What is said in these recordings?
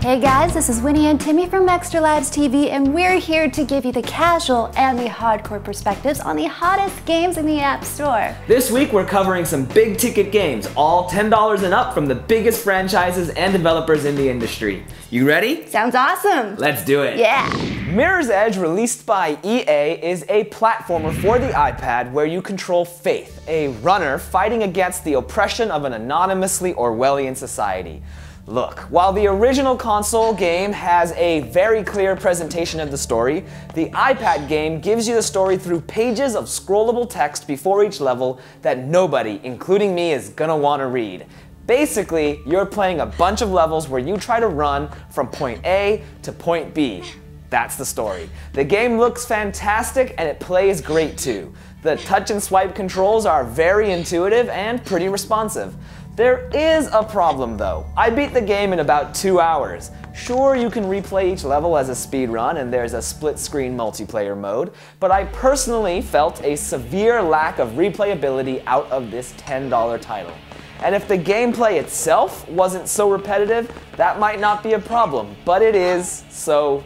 Hey guys, this is Winnie and Timmy from ExtraLivesTV, and we're here to give you the casual and the hardcore perspectives on the hottest games in the App Store. This week we're covering some big ticket games, all $10 and up from the biggest franchises and developers in the industry. You ready? Sounds awesome! Let's do it! Yeah! Mirror's Edge, released by EA, is a platformer for the iPad where you control Faith, a runner fighting against the oppression of an anonymously Orwellian society. Look, while the original console game has a very clear presentation of the story, the iPad game gives you the story through pages of scrollable text before each level that nobody, including me, is gonna want to read. Basically, you're playing a bunch of levels where you try to run from point A to point B. That's the story. The game looks fantastic and it plays great too. The touch and swipe controls are very intuitive and pretty responsive. There is a problem though. I beat the game in about 2 hours. Sure, you can replay each level as a speed run and there's a split-screen multiplayer mode, but I personally felt a severe lack of replayability out of this $10 title. And if the gameplay itself wasn't so repetitive, that might not be a problem, but it is, so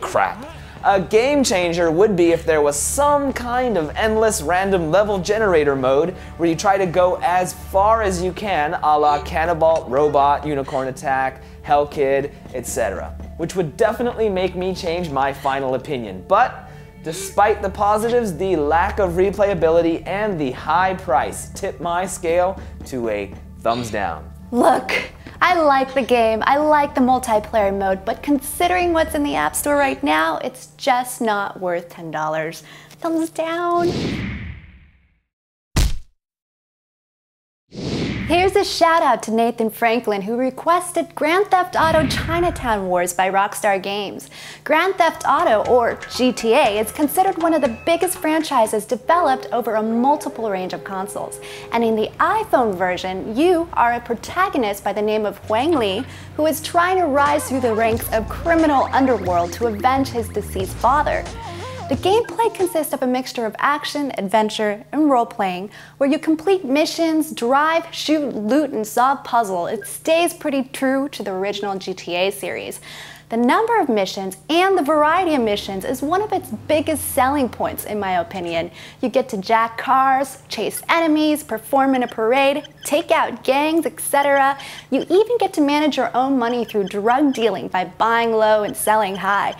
crap. A game changer would be if there was some kind of endless random level generator mode where you try to go as far as you can, a la Cannibal, Robot, Unicorn Attack, Hell Kid, etc. Which would definitely make me change my final opinion. But despite the positives, the lack of replayability and the high price tip my scale to a thumbs down. Look, I like the game, I like the multiplayer mode, but considering what's in the App Store right now, it's just not worth $10. Thumbs down. Here's a shout out to Nathan Franklin, who requested Grand Theft Auto Chinatown Wars by Rockstar Games. Grand Theft Auto, or GTA, is considered one of the biggest franchises developed over a multiple range of consoles. And in the iPhone version, you are a protagonist by the name of Huang Li, who is trying to rise through the ranks of criminal underworld to avenge his deceased father. The gameplay consists of a mixture of action, adventure, and role-playing, where you complete missions, drive, shoot, loot, and solve puzzles. It stays pretty true to the original GTA series. The number of missions and the variety of missions is one of its biggest selling points, in my opinion. You get to jack cars, chase enemies, perform in a parade, take out gangs, etc. You even get to manage your own money through drug dealing by buying low and selling high.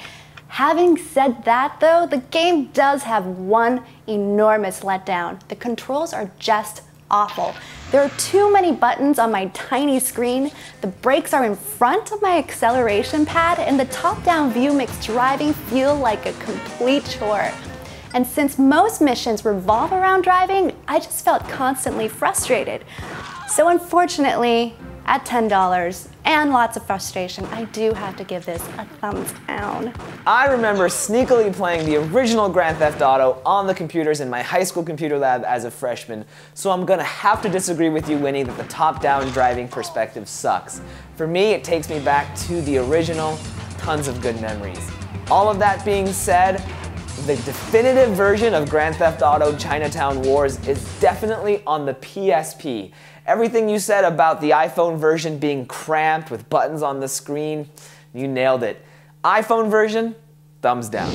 Having said that though, the game does have one enormous letdown. The controls are just awful. There are too many buttons on my tiny screen, the brakes are in front of my acceleration pad, and the top-down view makes driving feel like a complete chore. And since most missions revolve around driving, I just felt constantly frustrated. So unfortunately, at $10 and lots of frustration, I do have to give this a thumbs down. I remember sneakily playing the original Grand Theft Auto on the computers in my high school computer lab as a freshman, so I'm gonna have to disagree with you, Winnie, that the top-down driving perspective sucks. For me, it takes me back to the original, tons of good memories. All of that being said, the definitive version of Grand Theft Auto Chinatown Wars is definitely on the PSP. Everything you said about the iPhone version being cramped with buttons on the screen, you nailed it. iPhone version, thumbs down.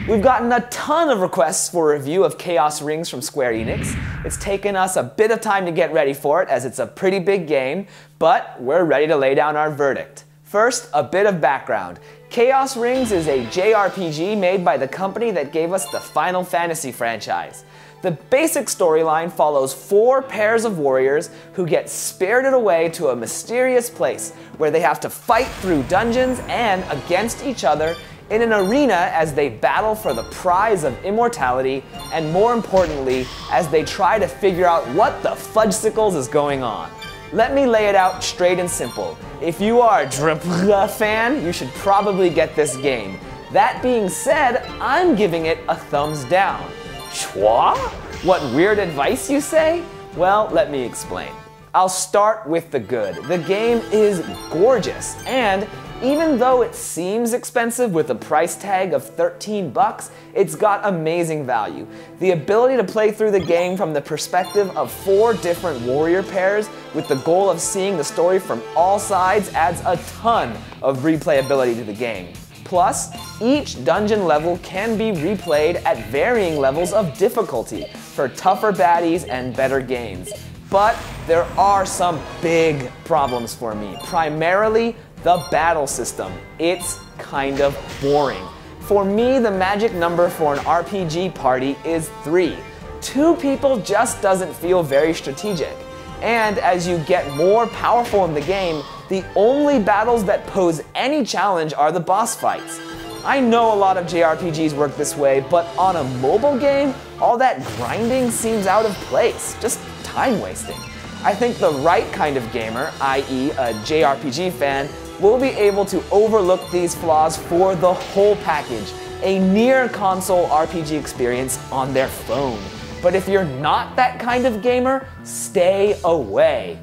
We've gotten a ton of requests for a review of Chaos Rings from Square Enix. It's taken us a bit of time to get ready for it, as it's a pretty big game, but we're ready to lay down our verdict. First, a bit of background. Chaos Rings is a JRPG made by the company that gave us the Final Fantasy franchise. The basic storyline follows 4 pairs of warriors who get spirited away to a mysterious place where they have to fight through dungeons and against each other in an arena as they battle for the prize of immortality, and more importantly, as they try to figure out what the fudgesicles is going on. Let me lay it out straight and simple. If you are a Dripla fan, you should probably get this game. That being said, I'm giving it a thumbs down. Schwa? What weird advice, you say? Well, let me explain. I'll start with the good. The game is gorgeous, and Even though it seems expensive with a price tag of 13 bucks, it's got amazing value. The ability to play through the game from the perspective of 4 different warrior pairs with the goal of seeing the story from all sides adds a ton of replayability to the game. Plus, each dungeon level can be replayed at varying levels of difficulty for tougher baddies and better games. But there are some big problems for me, primarily the battle system. It's kind of boring. For me, the magic number for an RPG party is 3. 2 people just doesn't feel very strategic. And as you get more powerful in the game, the only battles that pose any challenge are the boss fights. I know a lot of JRPGs work this way, but on a mobile game, all that grinding seems out of place, just time wasting. I think the right kind of gamer, i.e. a JRPG fan, will be able to overlook these flaws for the whole package, a near-console RPG experience on their phone. But if you're not that kind of gamer, stay away.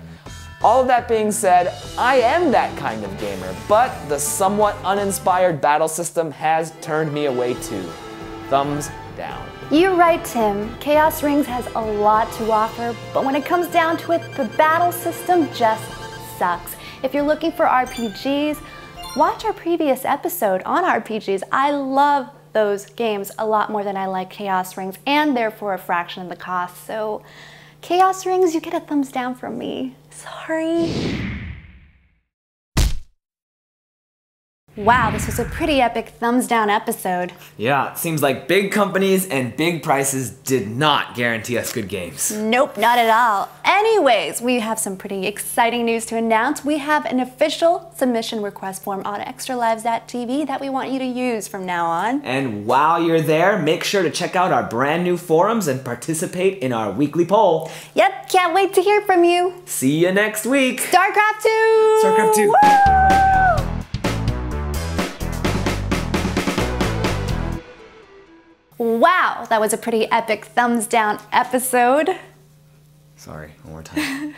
All of that being said, I am that kind of gamer, but the somewhat uninspired battle system has turned me away too. Thumbs down. You're right, Tim. Chaos Rings has a lot to offer, but when it comes down to it, the battle system just sucks. If you're looking for RPGs, watch our previous episode on RPGs. I love those games a lot more than I like Chaos Rings, and they're for a fraction of the cost. So, Chaos Rings, you get a thumbs down from me. Sorry. Wow, this was a pretty epic thumbs down episode. Yeah, it seems like big companies and big prices did not guarantee us good games. Nope, not at all. Anyways, we have some pretty exciting news to announce. We have an official submission request form on ExtraLivesTV that we want you to use from now on. And while you're there, make sure to check out our brand new forums and participate in our weekly poll. Yep, can't wait to hear from you. See you next week. StarCraft 2! StarCraft 2. Woo! Wow, that was a pretty epic thumbs down episode. Sorry, one more time.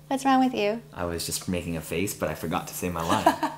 What's wrong with you? I was just making a face, but I forgot to say my line.